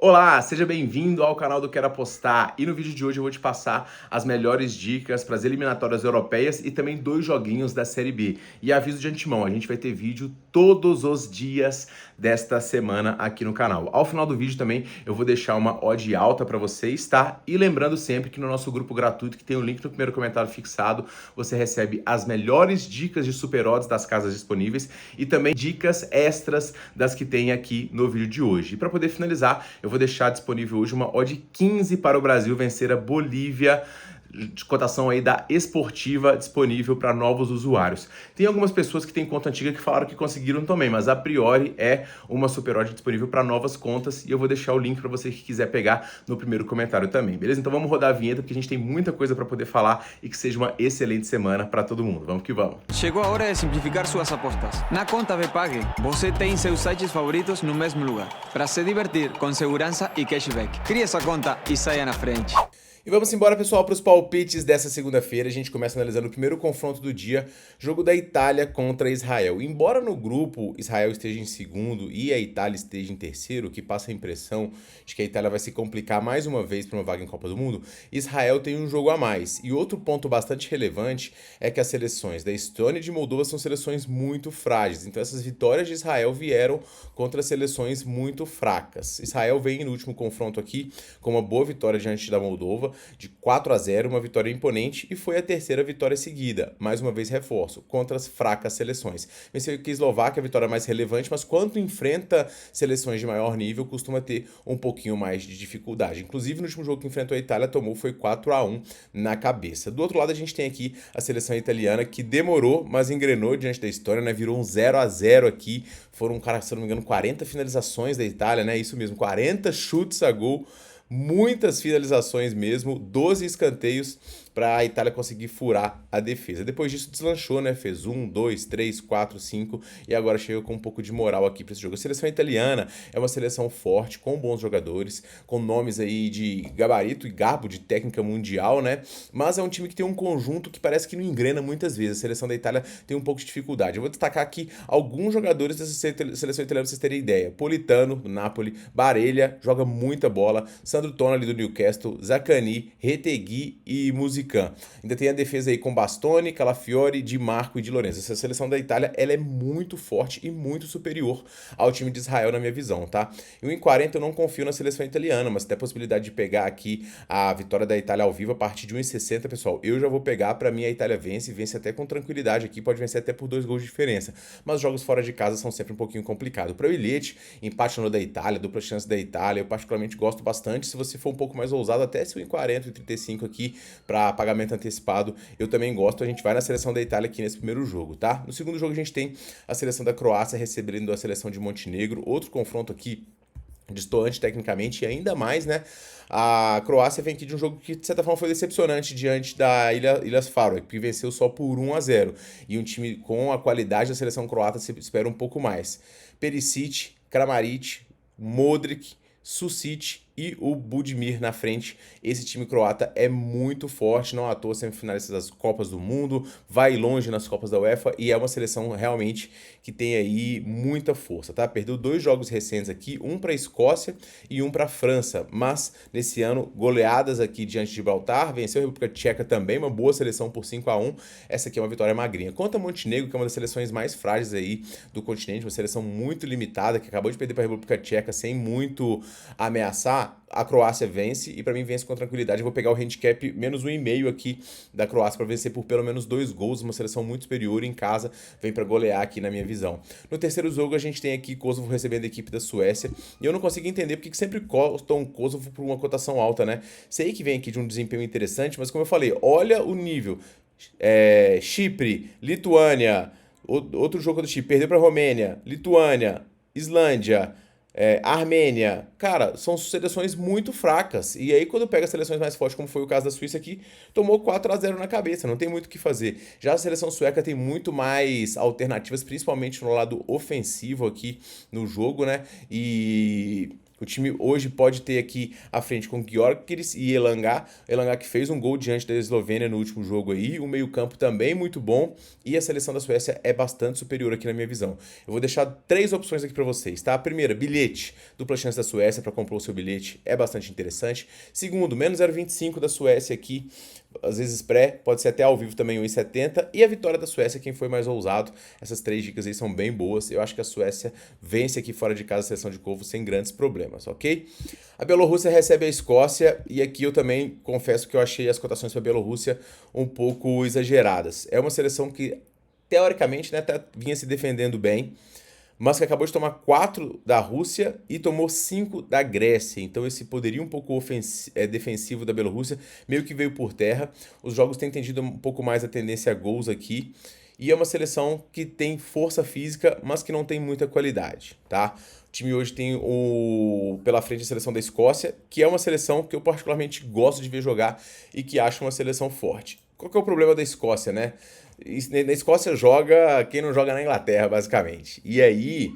Olá, seja bem-vindo ao canal do Quero Apostar e no vídeo de hoje eu vou te passar as melhores dicas para as eliminatórias europeias e também 2 joguinhos da Série B. E aviso de antemão, a gente vai ter vídeo todos os dias desta semana aqui no canal. Ao final do vídeo também eu vou deixar uma odd alta para vocês, tá? E lembrando sempre que no nosso grupo gratuito, que tem o link no primeiro comentário fixado, você recebe as melhores dicas de super odds das casas disponíveis e também dicas extras das que tem aqui no vídeo de hoje. E para poder finalizar, eu vou deixar disponível hoje uma odd 15 para o Brasil vencer a Bolívia, de cotação aí da Esportiva, disponível para novos usuários. Tem algumas pessoas que têm conta antiga que falaram que conseguiram também, mas a priori é uma super odd disponível para novas contas e eu vou deixar o link para você que quiser pegar no primeiro comentário também, beleza? Então vamos rodar a vinheta porque a gente tem muita coisa para poder falar e que seja uma excelente semana para todo mundo. Vamos que vamos. Chegou a hora de simplificar suas apostas. Na conta Bpag, você tem seus sites favoritos no mesmo lugar, para se divertir com segurança e cashback. Crie essa conta e saia na frente. E vamos embora, pessoal, para os palpites dessa segunda-feira. A gente começa analisando o primeiro confronto do dia, jogo da Itália contra Israel. Embora no grupo Israel esteja em segundo e a Itália esteja em terceiro, o que passa a impressão de que a Itália vai se complicar mais uma vez para uma vaga em Copa do Mundo, Israel tem um jogo a mais. E outro ponto bastante relevante é que as seleções da Estônia e de Moldova são seleções muito frágeis. Então essas vitórias de Israel vieram contra seleções muito fracas. Israel vem no último confronto aqui com uma boa vitória diante da Moldova, de 4-0, uma vitória imponente, e foi a terceira vitória seguida, mais uma vez reforço, contra as fracas seleções. Venceu a Eslováquia, a vitória mais relevante, mas quando enfrenta seleções de maior nível, costuma ter um pouquinho mais de dificuldade. Inclusive, no último jogo que enfrentou a Itália, foi 4-1 na cabeça. Do outro lado, a gente tem aqui a seleção italiana, que demorou, mas engrenou diante da história, né? Virou um 0-0 aqui. Foram, cara, se eu não me engano, 40 finalizações da Itália, né? Isso mesmo, 40 chutes a gol. Muitas finalizações mesmo, 12 escanteios para a Itália conseguir furar a defesa. Depois disso deslanchou, né? Fez 1, 2, 3, 4, 5 e agora chega com um pouco de moral aqui para esse jogo. A seleção italiana é uma seleção forte, com bons jogadores, com nomes aí de gabarito e garbo de técnica mundial, né? Mas é um time que tem um conjunto que parece que não engrena muitas vezes. A seleção da Itália tem um pouco de dificuldade. Eu vou destacar aqui alguns jogadores dessa seleção italiana para vocês terem ideia. Politano, do Napoli, Barella, joga muita bola, Sandro Tonali, do Newcastle, Zaccagni, Retegui e Musican. Ainda tem a defesa aí com Bastoni, Calafiori, Di Marco e Di Lorenzo. Essa seleção da Itália, ela é muito forte e muito superior ao time de Israel, na minha visão, tá? E o 1,40 eu não confio na seleção italiana, mas tem a possibilidade de pegar aqui a vitória da Itália ao vivo a partir de 1,60, pessoal. Eu já vou pegar, pra mim a Itália vence, vence até com tranquilidade aqui, pode vencer até por 2 gols de diferença. Mas jogos fora de casa são sempre um pouquinho complicados. Para o bilhete, empate no da Itália, dupla chance da Itália, eu particularmente gosto bastante. Se você for um pouco mais ousado, até se o 1,40 e 35 aqui para pagamento antecipado, eu também gosto. A gente vai na seleção da Itália aqui nesse primeiro jogo, tá? No segundo jogo a gente tem a seleção da Croácia recebendo a seleção de Montenegro, outro confronto aqui destoante tecnicamente e ainda mais, né? A Croácia vem aqui de um jogo que, de certa forma, foi decepcionante diante da Ilhas Faroe, que venceu só por 1-0. E um time com a qualidade da seleção croata se espera um pouco mais. Perisic, Kramaric, Modric, Susic e o Budimir na frente. Esse time croata é muito forte, não à toa semifinalista das Copas do Mundo, vai longe nas Copas da UEFA e é uma seleção realmente que tem aí muita força, tá? Perdeu 2 jogos recentes aqui, um para a Escócia e um para a França, mas nesse ano goleadas aqui diante de Gibraltar, venceu a República Tcheca também, uma boa seleção por 5-1, essa aqui é uma vitória magrinha. Contra Montenegro, que é uma das seleções mais frágeis aí do continente, uma seleção muito limitada, que acabou de perder para a República Tcheca sem muito ameaçar, a Croácia vence e para mim vence com tranquilidade. Eu vou pegar o handicap menos 1,5 aqui da Croácia para vencer por pelo menos 2 gols, uma seleção muito superior em casa, vem para golear aqui na minha visão. No terceiro jogo a gente tem aqui Kosovo recebendo a equipe da Suécia e eu não consigo entender porque que sempre costam Kosovo por uma cotação alta, né? Sei que vem aqui de um desempenho interessante, mas como eu falei, olha o nível. Chipre, Lituânia, outro jogo do Chipre, perdeu para Romênia, Lituânia, Islândia, Armênia, cara, são seleções muito fracas. E aí, quando pega seleções mais fortes, como foi o caso da Suíça aqui, tomou 4-0 na cabeça, não tem muito o que fazer. Já a seleção sueca tem muito mais alternativas, principalmente no lado ofensivo aqui no jogo, né? E O time hoje pode ter aqui à frente com Gyökeres e Elanga. Elanga que fez um gol diante da Eslovênia no último jogo aí. O meio-campo também muito bom. E a seleção da Suécia é bastante superior aqui na minha visão. Eu vou deixar 3 opções aqui para vocês, tá? A primeira, bilhete. Dupla chance da Suécia para comprar o seu bilhete. É bastante interessante. Segundo, menos 0,25 da Suécia aqui. Às vezes pré, pode ser até ao vivo também 1,70. E a vitória da Suécia, quem foi mais ousado. Essas 3 dicas aí são bem boas. Eu acho que a Suécia vence aqui fora de casa a seleção de Kovo sem grandes problemas, ok? A Bielorrússia recebe a Escócia e aqui eu também confesso que eu achei as cotações para a Bielorrússia um pouco exageradas. É uma seleção que, teoricamente, né, vinha se defendendo bem, mas que acabou de tomar 4 da Rússia e tomou 5 da Grécia. Então esse poderio um pouco defensivo da Bielorrússia meio que veio por terra. Os jogos têm tendido um pouco mais a tendência a gols aqui. E é uma seleção que tem força física, mas que não tem muita qualidade, tá? O time hoje tem pela frente a seleção da Escócia, que é uma seleção que eu particularmente gosto de ver jogar e que acho uma seleção forte. Qual que é o problema da Escócia, né? Na Escócia joga quem não joga na Inglaterra, basicamente. E aí,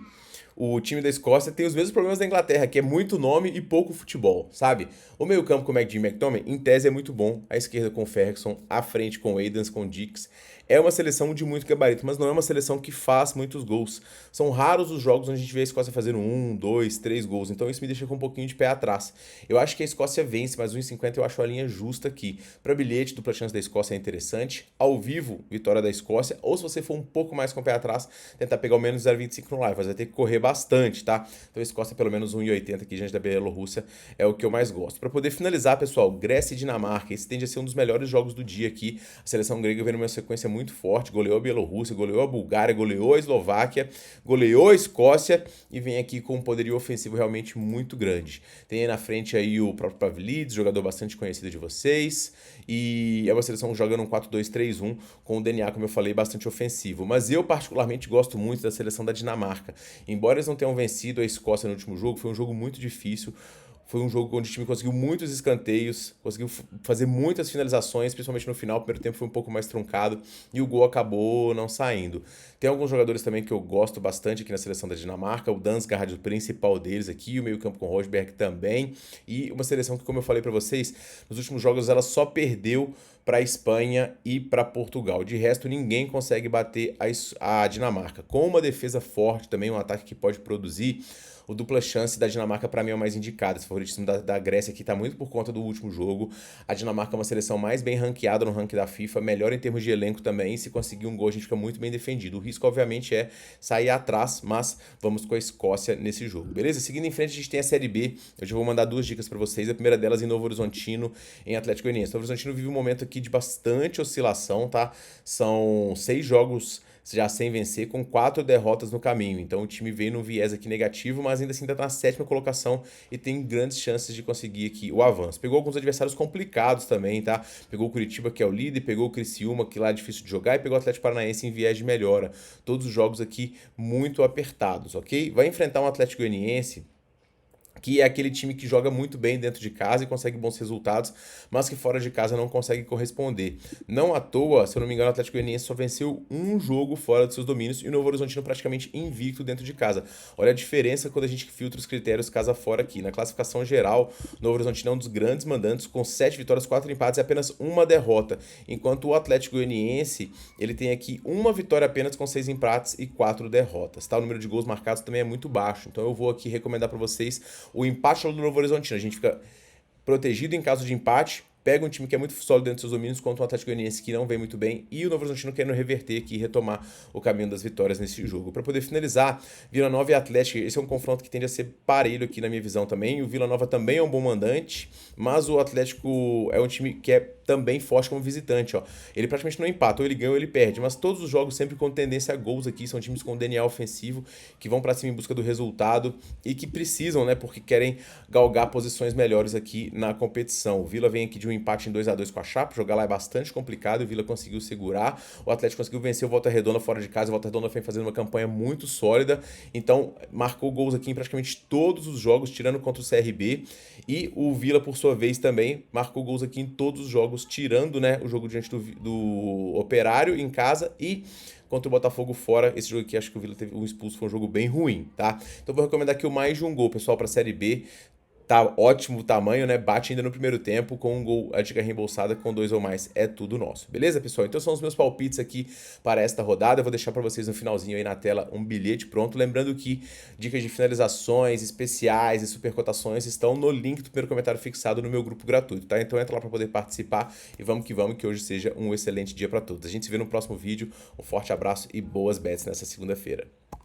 o time da Escócia tem os mesmos problemas da Inglaterra, que é muito nome e pouco futebol, sabe? O meio-campo com o McGinn e McTominay, em tese, é muito bom. A esquerda com o Ferguson, a frente com o Adams, com o Dix. É uma seleção de muito gabarito, mas não é uma seleção que faz muitos gols. São raros os jogos onde a gente vê a Escócia fazendo 1, 2, 3 gols. Então isso me deixa com um pouquinho de pé atrás. Eu acho que a Escócia vence, mas 1,50 eu acho a linha justa aqui. Para bilhete, dupla chance da Escócia é interessante. Ao vivo, vitória da Escócia. Ou se você for um pouco mais com o pé atrás, tentar pegar o menos 0,25 no live. Mas vai ter que correr bastante, tá? Então a Escócia pelo menos 1,80 aqui diante da Bielorrússia é o que eu mais gosto. Para poder finalizar, pessoal, Grécia e Dinamarca. Esse tende a ser um dos melhores jogos do dia aqui. A seleção grega vem numa sequência muito forte. Goleou a Bielorrússia, goleou a Bulgária, goleou a Eslováquia, goleou a Escócia e vem aqui com um poderio ofensivo realmente muito grande. Tem aí na frente aí o próprio Pavlidis, jogador bastante conhecido de vocês, e é uma seleção jogando um 4-2-3-1 com o DNA, como eu falei, bastante ofensivo. Mas eu particularmente gosto muito da seleção da Dinamarca. Embora eles não tenham vencido a Escócia no último jogo, foi um jogo muito difícil. Foi um jogo onde o time conseguiu muitos escanteios, conseguiu fazer muitas finalizações, principalmente no final. O primeiro tempo foi um pouco mais truncado e o gol acabou não saindo. Tem alguns jogadores também que eu gosto bastante aqui na seleção da Dinamarca. O Dansgaard, o principal deles aqui, o meio-campo com o Rosberg também. E uma seleção que, como eu falei para vocês, nos últimos jogos ela só perdeu para a Espanha e para Portugal. De resto, ninguém consegue bater a Dinamarca. Com uma defesa forte também, um ataque que pode produzir, o dupla chance da Dinamarca, para mim, é o mais indicado. Esse favoritismo da Grécia aqui está muito por conta do último jogo. A Dinamarca é uma seleção mais bem ranqueada no ranking da FIFA, melhor em termos de elenco também. Se conseguir um gol, a gente fica muito bem defendido. O risco, obviamente, é sair atrás, mas vamos com a Escócia nesse jogo, beleza? Seguindo em frente, a gente tem a Série B. Eu já vou mandar 2 dicas para vocês. A primeira delas em Novo Horizontino, em Atlético Goianiense. Novo Horizontino vive um momento aqui de bastante oscilação, tá? São 6 jogos já sem vencer, com 4 derrotas no caminho. Então o time veio num viés aqui negativo, mas ainda assim ainda tá na 7ª colocação e tem grandes chances de conseguir aqui o avanço. Pegou alguns adversários complicados também, tá? Pegou o Curitiba, que é o líder, pegou o Criciúma, que lá é difícil de jogar, e pegou o Atlético Paranaense em viés de melhora. Todos os jogos aqui muito apertados, ok? Vai enfrentar um Atlético Goianiense que é aquele time que joga muito bem dentro de casa e consegue bons resultados, mas que fora de casa não consegue corresponder. Não à toa, se eu não me engano, o Atlético Goianiense só venceu um jogo fora dos seus domínios e o Novo Horizontino praticamente invicto dentro de casa. Olha a diferença quando a gente filtra os critérios casa fora aqui. Na classificação geral, o Novo Horizontino é um dos grandes mandantes, com 7 vitórias, 4 empates e apenas uma derrota, enquanto o Atlético Goianiense, ele tem aqui uma vitória apenas com 6 empates e 4 derrotas, tá? O número de gols marcados também é muito baixo, então eu vou aqui recomendar para vocês o empate do Novo Horizontino. A gente fica protegido em caso de empate, pega um time que é muito sólido dentro dos seus domínios contra o Atlético Goianiense que não vem muito bem e o Novo Horizontino querendo reverter aqui e retomar o caminho das vitórias nesse jogo. Para poder finalizar, Vila Nova e Atlético, esse é um confronto que tende a ser parelho aqui na minha visão também. O Vila Nova também é um bom mandante, mas o Atlético é um time que é também forte como visitante, ó. Ele praticamente não empata, ou ele ganha ou ele perde, mas todos os jogos sempre com tendência a gols aqui, são times com DNA ofensivo, que vão para cima em busca do resultado e que precisam, né, porque querem galgar posições melhores aqui na competição. O Vila vem aqui de um empate em 2-2 com a Chape, jogar lá é bastante complicado, o Vila conseguiu segurar, o Atlético conseguiu vencer o Volta Redonda fora de casa, o Volta Redonda vem fazendo uma campanha muito sólida, então marcou gols aqui em praticamente todos os jogos, tirando contra o CRB, e o Vila, por sua vez, também marcou gols aqui em todos os jogos, tirando, né, o jogo diante do Operário em casa e contra o Botafogo fora. Esse jogo aqui, acho que o Vila teve um expulso, foi um jogo bem ruim, tá? Então vou recomendar aqui o mais de um gol, pessoal, pra Série B. Tá ótimo o tamanho, né? Bate ainda no primeiro tempo com um gol, a dica reembolsada com 2 ou mais. É tudo nosso. Beleza, pessoal? Então são os meus palpites aqui para esta rodada. Eu vou deixar para vocês no finalzinho aí na tela um bilhete pronto. Lembrando que dicas de finalizações, especiais e supercotações estão no link do primeiro comentário fixado no meu grupo gratuito, tá? Então entra lá para poder participar e vamos, que hoje seja um excelente dia para todos. A gente se vê no próximo vídeo. Um forte abraço e boas bets nessa segunda-feira.